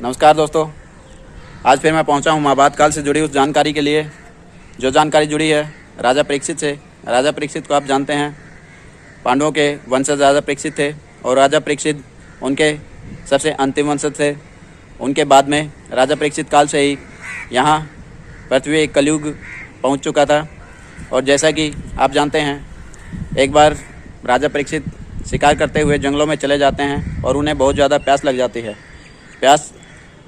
नमस्कार दोस्तों, आज फिर मैं पहुंचा हूं महाभारत काल से जुड़ी उस जानकारी के लिए जो जानकारी जुड़ी है राजा परीक्षित से। राजा परीक्षित को आप जानते हैं, पांडवों के वंशज राजा परीक्षित थे और राजा परीक्षित उनके सबसे अंतिम वंशज थे। उनके बाद में राजा परीक्षित काल से ही यहाँ पृथ्वी एक कलयुग पहुँच चुका था। और जैसा कि आप जानते हैं, एक बार राजा परीक्षित शिकार करते हुए जंगलों में चले जाते हैं और उन्हें बहुत ज़्यादा प्यास लग जाती है। प्यास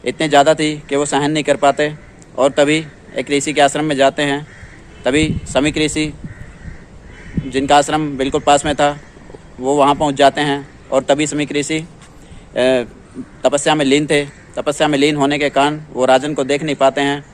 इतनी ज़्यादा थी कि वो सहन नहीं कर पाते और तभी एक ऋषि के आश्रम में जाते हैं। तभी समीक ऋषि, जिनका आश्रम बिल्कुल पास में था, वो वहाँ पहुँच जाते हैं। और तभी समीक ऋषि तपस्या में लीन थे। तपस्या में लीन होने के कारण वो राजन को देख नहीं पाते हैं।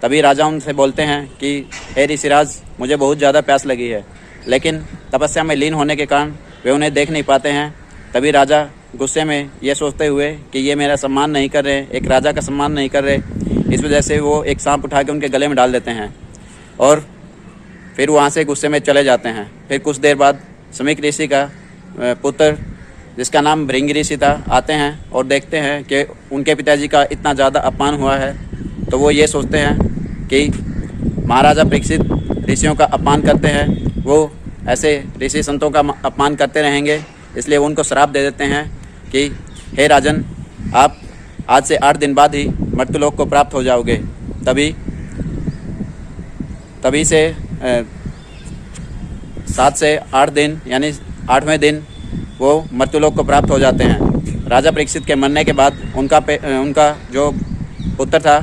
तभी राजा उनसे बोलते हैं कि हे ऋषिराज, मुझे बहुत ज़्यादा प्यास लगी है, लेकिन तपस्या में लीन होने के कारण वे उन्हें देख नहीं पाते हैं। तभी राजा गुस्से में ये सोचते हुए कि ये मेरा सम्मान नहीं कर रहे, एक राजा का सम्मान नहीं कर रहे, इस वजह से वो एक सांप उठा के उनके गले में डाल देते हैं और फिर वहाँ से गुस्से में चले जाते हैं। फिर कुछ देर बाद समीक ऋषि का पुत्र, जिसका नाम भृंग ऋषि था, आते हैं और देखते हैं कि उनके पिताजी का इतना ज़्यादा अपमान हुआ है। तो वो ये सोचते हैं कि महाराजा परीक्षित ऋषियों का अपमान करते हैं, वो ऐसे ऋषि संतों का अपमान करते रहेंगे, इसलिए वो उनको श्राप दे देते हैं कि हे राजन, आप आज से 8 दिन बाद ही मर्त्यलोक को प्राप्त हो जाओगे। तभी से 7 से 8 दिन यानी 8वें दिन वो मर्त्यलोक को प्राप्त हो जाते हैं। राजा परीक्षित के मरने के बाद उनका जो पुत्र था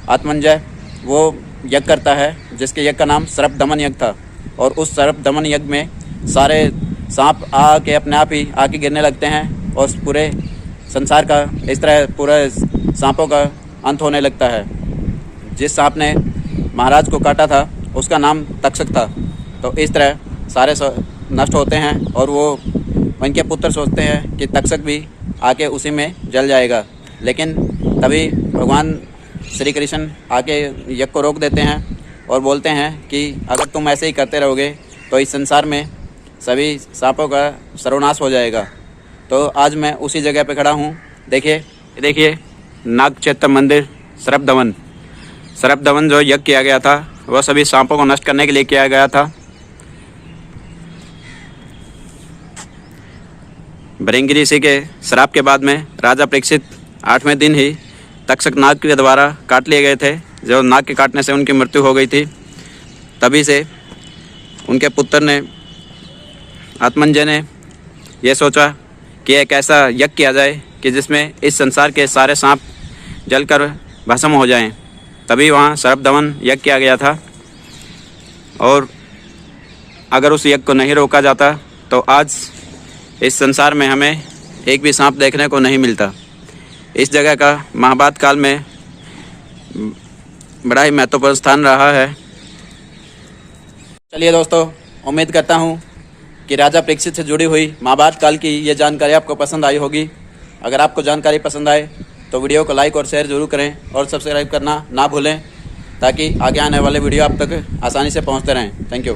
आत्मंजय, वो यज्ञ करता है, जिसके यज्ञ का नाम सर्प दमन यज्ञ था। और उस सर्प दमन यज्ञ में सारे सांप आके अपने आप ही आके गिरने लगते हैं और पूरे संसार का इस तरह पूरे सांपों का अंत होने लगता है। जिस सांप ने महाराज को काटा था उसका नाम तक्षक था। तो इस तरह सारे नष्ट होते हैं और वो उनके पुत्र सोचते हैं कि तक्षक भी आके उसी में जल जाएगा। लेकिन तभी भगवान श्री कृष्ण आके यज्ञ को रोक देते हैं और बोलते हैं कि अगर तुम ऐसे ही करते रहोगे तो इस संसार में सभी सांपों का सर्वनाश हो जाएगा। तो आज मैं उसी जगह पे खड़ा हूँ। देखिए नाग चैत्य मंदिर सर्प दमन जो यज्ञ किया गया था वह सभी सांपों को नष्ट करने के लिए किया गया था। भृंग ऋषि के श्राप के बाद में राजा परीक्षित 8वें दिन ही तक्षक नाग के द्वारा काट लिए गए थे। जो नाग के काटने से उनकी मृत्यु हो गई थी। तभी से उनके पुत्र ने, आत्मंजय ने, यह सोचा कि एक ऐसा यज्ञ किया जाए कि जिसमें इस संसार के सारे सांप जलकर भस्म हो जाएं। तभी वहाँ सर्प दमन यज्ञ किया गया था। और अगर उस यज्ञ को नहीं रोका जाता तो आज इस संसार में हमें एक भी सांप देखने को नहीं मिलता। इस जगह का महाभारत काल में बड़ा ही महत्वपूर्ण स्थान रहा है। चलिए दोस्तों, उम्मीद करता हूँ कि राजा परीक्षित से जुड़ी हुई महाभारत काल की ये जानकारी आपको पसंद आई होगी। अगर आपको जानकारी पसंद आए तो वीडियो को लाइक और शेयर ज़रूर करें और सब्सक्राइब करना ना भूलें, ताकि आगे आने वाले वीडियो आप तक आसानी से पहुँचते रहें। Thank you.